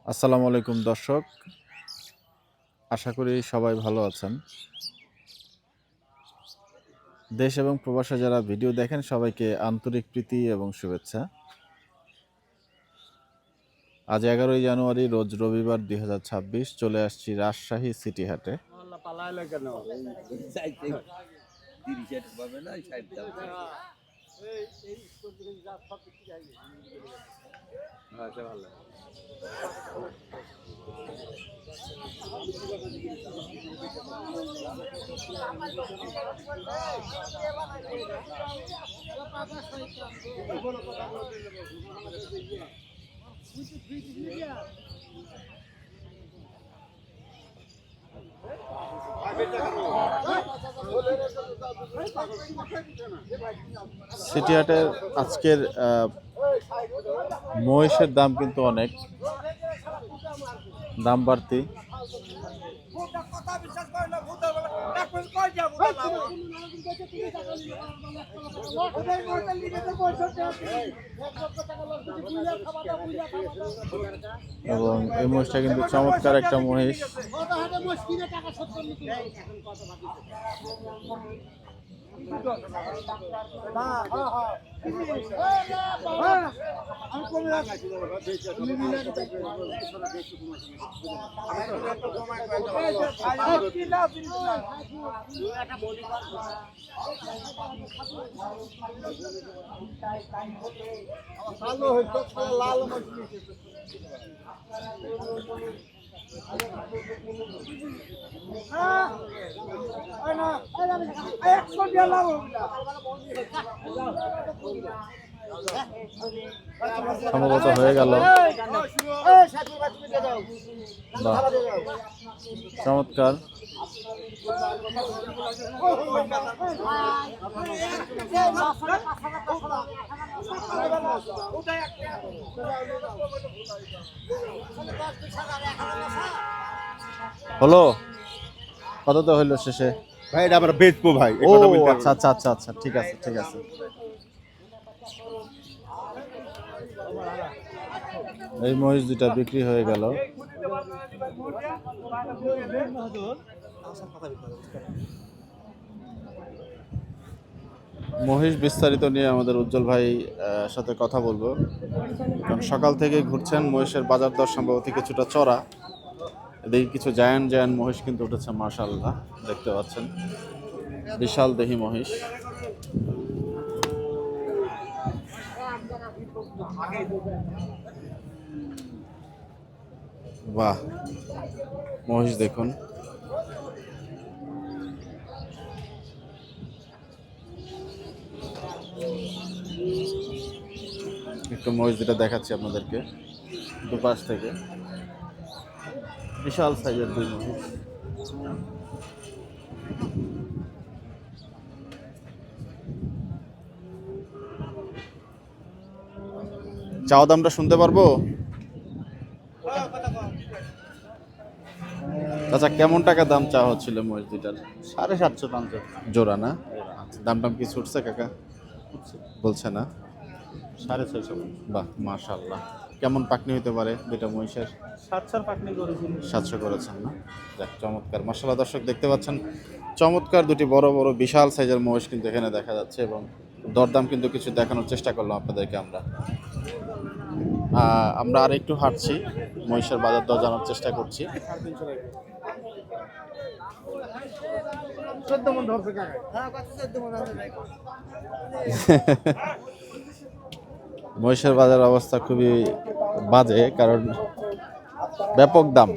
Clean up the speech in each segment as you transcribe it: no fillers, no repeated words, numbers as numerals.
আসসালামু আলাইকুম দর্শক, আশা করি সবাই ভালো আছেন। দেশ এবং প্রবাসে যারা ভিডিও দেখেন সবাইকে আন্তরিক প্রীতি এবং শুভেচ্ছা। আজ 11ই জানুয়ারি রোজ রবিবার 2026 চলে আসছি রাজশাহী সিটি হাটে। সিটি হাটের আজকের মহিষের দাম কিন্তু অনেক দাম বাড়তি। এবং এই মহিষটা কিন্তু চমৎকার একটা মহিষ। সম্ভবত হয়ে গেল। চমৎকার। হলো কত তো হইলো শেষে? ভাই এটা আমরা বেচবো ভাই। ও আচ্ছা আচ্ছা আচ্ছা আচ্ছা, ঠিক আছে ঠিক আছে। এই মহিষ দুটা বিক্রি হয়ে গেল। মহিষ বিস্তারিত নিয়ে আমাদের উজ্জ্বল ভাই সাথে কথা বলবো, কারণ সকাল থেকে ঘুরছেন। মহিষের বাজার দর সম্ভবত কিছুটা চড়া। এদিকে কিছু জায়ান্ট জায়ান্ট মহিষ কিন্তু উঠেছে, মাশাআল্লাহ দেখতে পাচ্ছেন, বিশাল দেহি মহিষ। বাহ, মহিষ দেখুন। একটু মহিষ যেটা দেখাচ্ছি আপনাদেরকে দুপাশ থেকে, বিশাল সাইজের দুই মহিষ। চাওয়া দামটা শুনতে পারবো? আচ্ছা, কেমন টাকা দাম চাওয়া হচ্ছিল মহিষ দুইটার? 750 জোড়া না? দাম টাম কি ছুটছে কাকা? বলছে না? 650। বাহ, মাশাআল্লাহ। কেমন পাকনি হতে পারে দুইটা মহিষের? 700 পাকনি করেছিল। 700 করেছেন না? যাক, চমৎকার। মাশাআল্লাহ দর্শক দেখতে পাচ্ছেন, চমৎকার দুটি বড় বড় বিশাল সাইজের মহিষ কিন্তু এখানে দেখা যাচ্ছে, এবং দরদাম কিন্তু কিছু দেখানোর চেষ্টা করলাম আপনাদেরকে আমরা আর একটু হাঁটছি, মহিষের বাজার দর জানার চেষ্টা করছি। মহিষের বাজার অবস্থা খুবই বাজে, কারণ ব্যাপক দাম।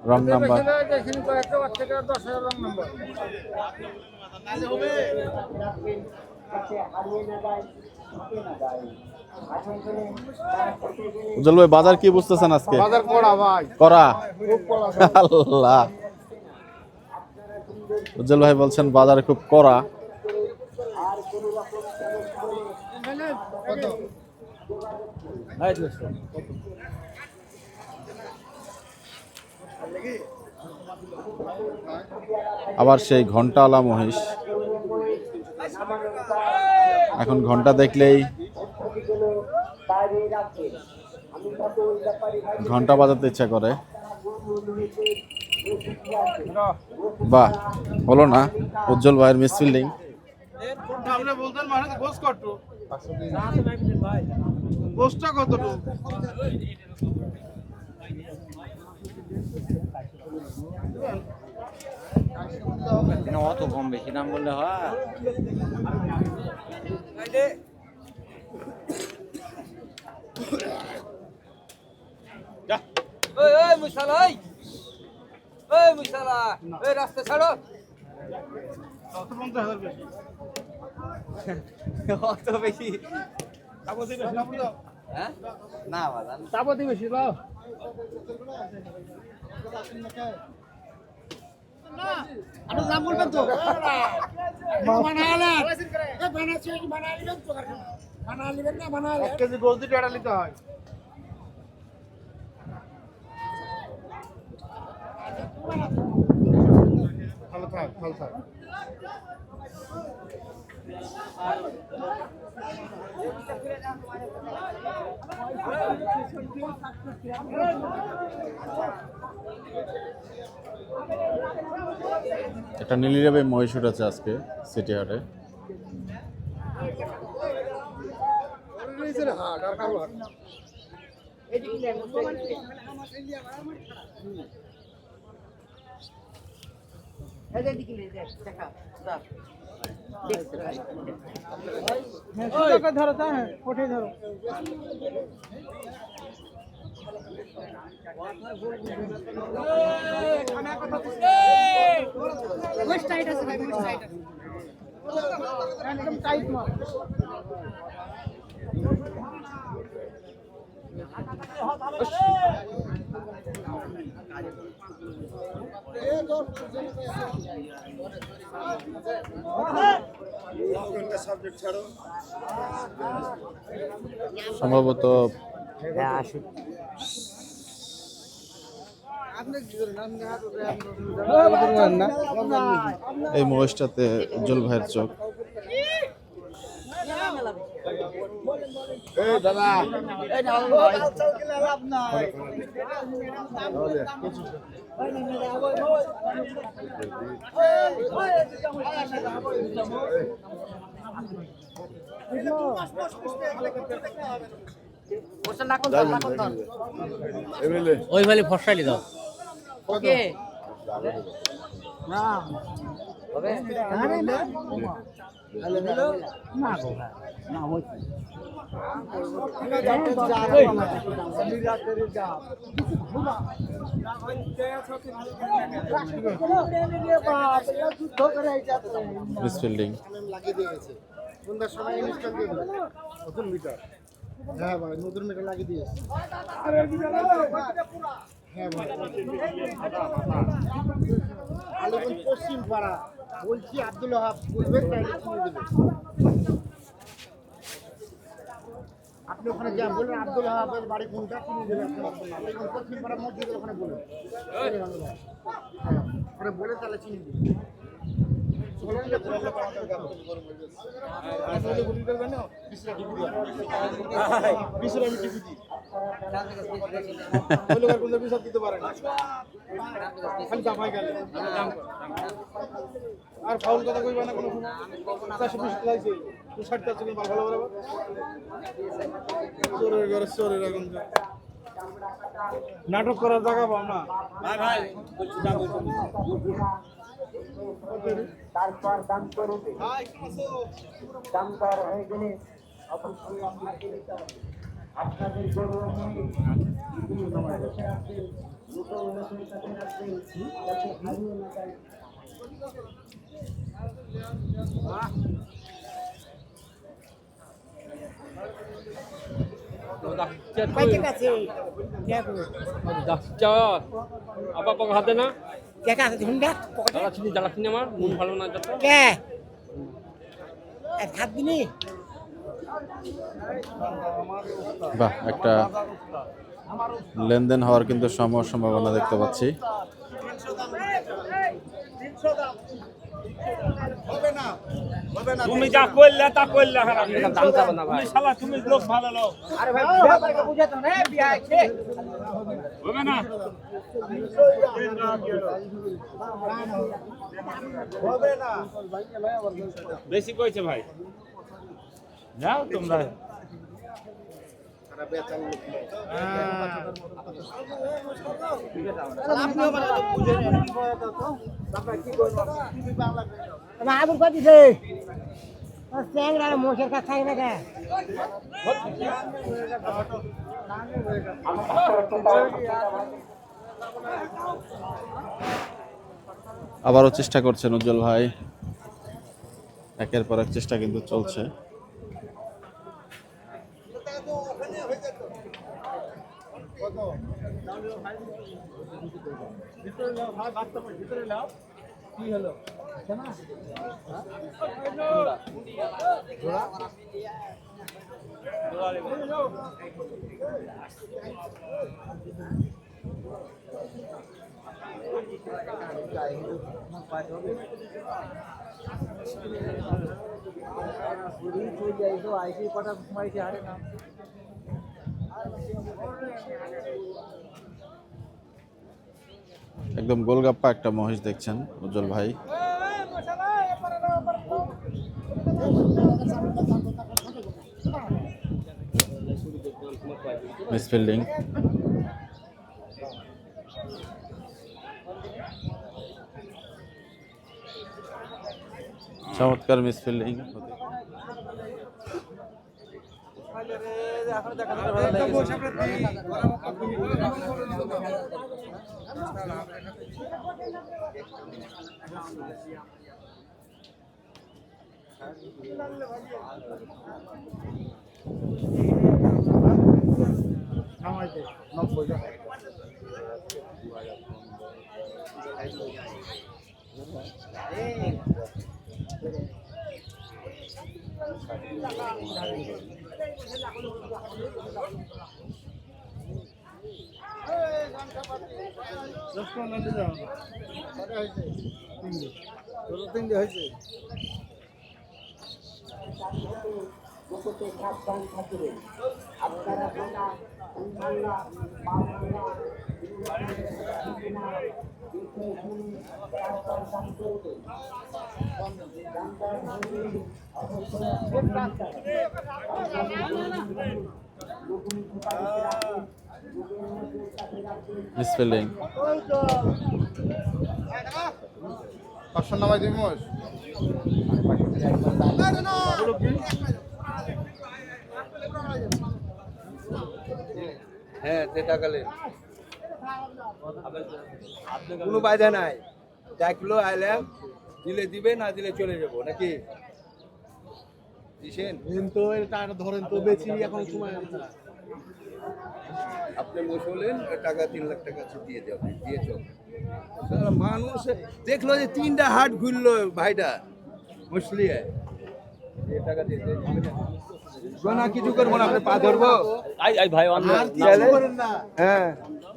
রং নাম্বার উজ্জ্বল ভাই, বাজার কি বুঝতেছেন আজকে? বাজার করা ভাই, করা? খুব করা। আল্লাহ, উজ্জ্বল ভাই বলছেন বাজারে খুব কড়া। আবার সেই ঘন্টাওয়ালা মহিষ, এখন ঘন্টা দেখলেই ঘন্টা বাজাতে ইচ্ছা করে। বাহ, হলো না উজ্জ্বল ভাইয়ের মিসফিল্ডিং। অত কম বেশি দাম বললে হয়? রাস্তা ছাড়ো। অত বেশি হ্যাঁ না বাজান তাপতি বেশি লাও আপনি দাম বলবেন তো এক কেজি গোল দিয়ে টাকা নিতে হয়। ভালো থাক, ভালো থাক। একটা নীলিরাবে মহিষ উঠেছে আজকে সিটি হাটে। ধরো তা হ্যাঁ ওঠে ধরো। একদম টাইট মার। সম্ভবত এই মহিষটাতে উজ্জ্বল ভাইয়ের চোখ। ওই ভালি ফসাইলি দাও ওকে না হবে না গো না হইছে মিসফিল্ডিং। হ্যাঁ ভাই নতুন মিটার লাগিয়ে দিয়েছে। হ্যাঁ ভাই আলিগঞ্জ পশ্চিম পাড়া বলছি আব্দুল ওহাব বলবেন তাইলে চিনে দেবে। আপনি ওখানে যা বললেন আব্দুল ওহাবের বাড়ি কোনটা চিনে দেবে। আলিগঞ্জ পশ্চিম পাড়া মসজিদের ওখানে বলুন। হ্যাঁ ওরা বলে তাহলে চিনে দেবে। আর ফাউল কথা কইবা না কোনো নাটক করার জায়গা পাও না তারপর দাম করবে দাম করা হয়ে গেলে আপনাদের গরু apa penghatian দেখা আছে দেখুন দেখ জ্বালাচ্ছি আমার মন ভালো না যত কে এক হাত দিনি বাহ, একটা লেনদেন হওয়ার কিন্তু সম্ভাবনা দেখতে পাচ্ছি। তুমি যা করলে তা করলে তুমি শালা তুমি লোক ভালো লোক আরে ভাই ব্যাপারকে বুঝাতো না বিয়া আছে হবে না বেশি কইছে ভাই যাও তোমরা আবুল কত দিছে চ্যাংরা মোষের কাছে থাকে না কে আবারও চেষ্টা করছেন উজ্জ্বল ভাই, একের পর এক চেষ্টা কিন্তু চলছে। একদম গোলগাপ্পা একটা মহিষ দেখছেন উজ্জ্বল ভাই। মিসফিল্ডিং, চমৎকার মিসফিল্ডিং। মুকুটে সাবধান থাকবে আপনারা গোটা ইনশাআল্লাহ পাওনা মিসফিল্ডিং। পাঁচশো নামাই দিবি মোষ হ্যাঁ টাকালে কোনো বাধা নাই, ডাকলো আইলাম, দিলে দিবে, না দিলে চলে যাবো নাকি দিছেন তো এটা ধরেন তো বেশি এখন সময় আপনি বসলেন টাকা 3 লাখ টাকা দিয়ে যাবে দিয়েছ। মানুষ দেখলো যে 3টা হাট ঘুরলো ভাইটা মুসলিয়ে টাকা দিয়ে না কিছু করবো না, আপনি পা ধরবো ভাই হ্যাঁ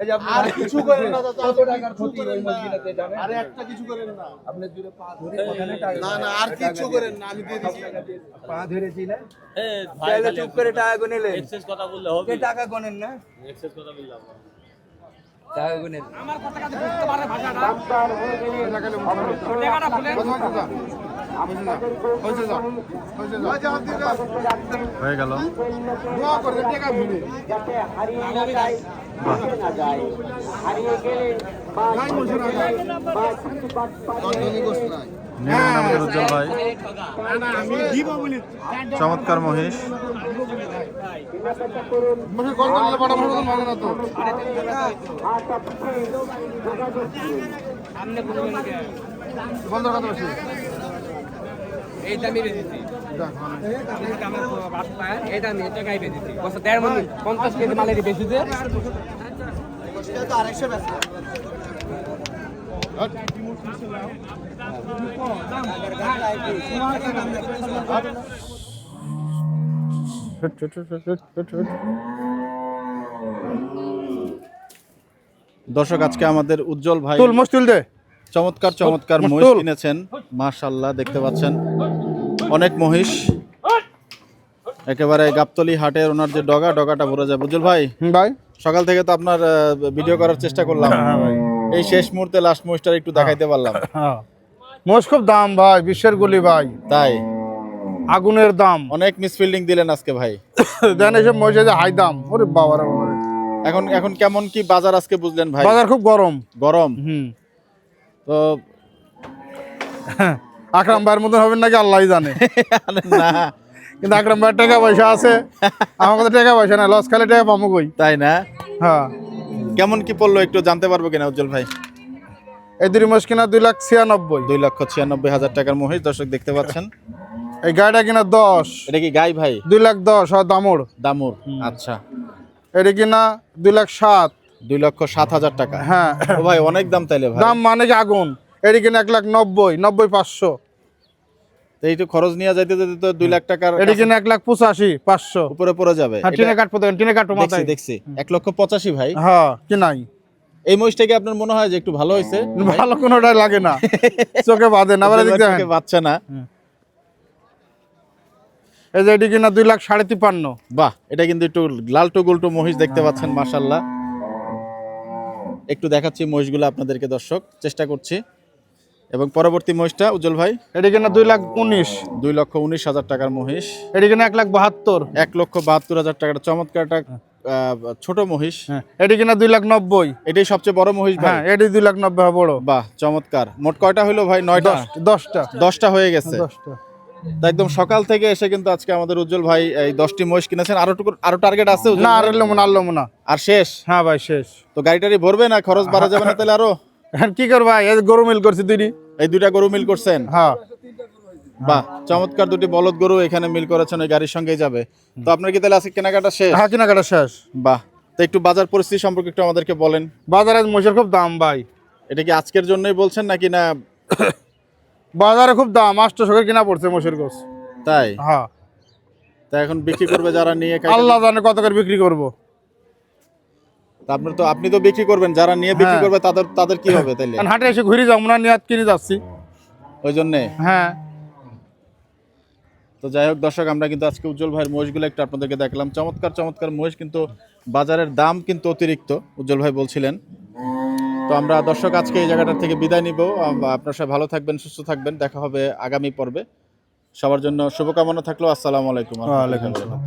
এই যে আপনি আর কিছু করেন না, কত টাকার ক্ষতি ওই মসজিদে জানেন? আরে একটা কিছু করেন না আপনি জুড়ে পা ধরে ওখানে টাকা না না আর কিছু করেন না আমি দিয়ে দিছি পা ধরেছি না এ ভাই তাহলে চুপ করে টাকা গুনেলে এক্সেস কথা বললে হবে, কে টাকা গনেন না এক্সেস কথা বললে হবে। টাকা গুনেন আমার কথা কাছে বুঝতে পারে ভাষাটা ডাক্তার হয়ে গেলে টাকাটা বলেন হয়ে গেল। যাতে হারিয়ে না যায়, ভুলে না যায়, হারিয়ে গেলে বা বা প্রতিবাদ নিলেন আমাদের উজ্জ্বল ভাই, আমি দিব বলি চমৎকার মহিষ। করুন মোষে কল করলে বড় বড় মানে না তো আশা পিছিয়ে যোগাযোগ করুন। বন্ধ কথা বসে এইটা আমি বেঁধেছি এটা আমি এটা গাই বেঁধেছি 50 কেজি মালের বেঁচেছে দর্শক আজকে আমাদের উজ্জ্বল ভাই তুল মুশতুল দে চমৎকার চমৎকার মস্তুল। মহিষ কিনেছেন, মাশাআল্লাহ দেখতে পাচ্ছেন অনেক মহিষ, একেবারে গাবতলী হাটের ওনার যে ডগাটা ভরে যায়। উজ্জ্বল ভাই ভাই সকাল থেকে তো আপনার ভিডিও করার চেষ্টা করলাম, এই শেষ মুহূর্তে লাস্ট মহিষটার একটু দেখাইতে পারলাম। হ্যাঁ মোষ খুব দাম ভাই, বিশ্বের গুলি ভাই, তাই আগুনের দাম। অনেক মিসফিল্ডিং দিলেন আজকে ভাই। দেন এসব মহিষে যে হাই দাম, ওরে বাবারে বাবারে। এখন কেমন কি বাজার আজকে বুঝলেন ভাই? বাজার খুব গরম। গরম হুম তো আকরাম ভাইয়ের মতন হবেন নাকি আল্লাহই জানে। না কিন্তু আকরাম ভাইয়ের টাকা পয়সা আছে, আমার কাছে টাকা পয়সা না, লস খালে টাকা পাবো কই। তাই না? হ্যাঁ কেমন কি পড়লো একটু জানতে পারবো কিনা উজ্জ্বল ভাই? এই দুই মোষ কিনা 2,96,000। 2,96,000 টাকার মহিষ দর্শক দেখতে পাচ্ছেন। এই গাড়িটা কিনা 10। এটা কি গাই ভাই? 2,10,000 আর দামড়। দামুর, আচ্ছা। এটা কিনা 2,07,000। 2,07,000 টাকা। হ্যাঁ ও ভাই অনেক দাম তাইলে ভাই। দাম মানে কি আগুন। এটা কিনা 1,90,000, 90,500। তো এইটু খরচ নিয়ে যাইতে যেতে তো 2 লাখ টাকার এটা কিনা 1,85,500। উপরে পড়ে যাবে। হ্যাঁ টিনে কাটবো, টিনে কাটবো দেখছি মাথায়। দেখছি 1,85,000 ভাই। হ্যাঁ কি নাই, এই মহিষটা কি আপনার মনে হয় যে একটু ভালো হয়েছে? ভালো কোনোটাই লাগে না, চোখে বাঁধে না। উজ্জ্বল ভাই চোখে বাচ্চা না। এই যে এটি কিনা 2,53,500। বাহ, এটা কিন্তু একটু লালটু গুলটু মহিষ দেখতে পাচ্ছেন, মাশাআল্লাহ। একটু দেখাচ্ছি মহিষগুলো আপনাদেরকে দর্শক, চেষ্টা করছি। এবং পরবর্তী মহিষটা উজ্জ্বল ভাই এটি কিনা 2,19,000। 2,19,000 টাকার মহিষ। এটি কিনা 1,72,000। 1,72,000 টাকার চমৎকার একটা ছোট মহিষ। এটি কিনা 2,90,000। এটাই সবচেয়ে বড় মহিষ ভাই। হ্যাঁ এটি 2,90,000 বড়। বাহ চমৎকার। মোট কয়টা হলো ভাই? 9টা 10টা 10টা হয়ে গেছে। 10টা। তা একদম সকাল থেকে এসে কিন্তু আজকে আমাদের উজ্জ্বল ভাই এই 10টি মহিষ কিনেছেন। আরো টার্গেট আছে উজ্জ্বল না ভাই? আর এলো না। আর শেষ? হ্যাঁ ভাই শেষ। তো গাড়িটারি ভরবে না, খরচ বাড়া যাবে না তাহলে আরো? এখন কি করবো ভাই, এই গরু মিল করছি দুইটি। এই দুইটা গরু মিল করছেন? হ্যাঁ বাহ চমৎকার, দুটি বলদ গরু এখানে মিল করেছেন, ওই গাড়ির সঙ্গেই যাবে। তো আপনার কি তাহলে আজকে কেনাকাটা শেষ? হ্যাঁ কেনাকাটা শেষ। বাহ, তো একটু বাজার পরিস্থিতি সম্পর্কে একটু আমাদেরকে বলেন। বাজারে মোষের খুব দাম ভাই। এটা কি আজকের জন্যই বলছেন নাকি না? বাজারে খুব দাম, 800 করে কিনা পড়ছে মোষের গোছ। তাই? হ্যাঁ তা এখন বিক্রি করবে যারা নিয়ে খায়? আল্লাহ জানে কত করে বিক্রি করবো। তা আপনি তো বিক্রি করবেন, যারা নিয়ে বিক্রি হ্যাঁ। করবে তাদের কি হবে তাইলে? এখন হাটে এসে ঘুরে যাবো না, নিয়ে কিনে যাচ্ছি ওই জন্যে। হ্যাঁ। তো যাই হোক দর্শক, আমরা কিন্তু আজকে উজ্জ্বল ভাইয়ের মহিষগুলো একটু আপনাদেরকে দেখলাম। চমৎকার চমৎকার মহিষ, কিন্তু বাজারের দাম কিন্তু অতিরিক্ত উজ্জ্বল ভাই বলছিলেন। তো আমরা দর্শক আজকে এই জায়গাটা থেকে বিদায় নিব। আপনারা সবাই ভালো থাকবেন, সুস্থ থাকবেন। দেখা হবে আগামী পর্বে। সবার জন্য শুভকামনা থাকলো। আসসালামু আলাইকুম। ওয়ালাইকুম আসসালাম।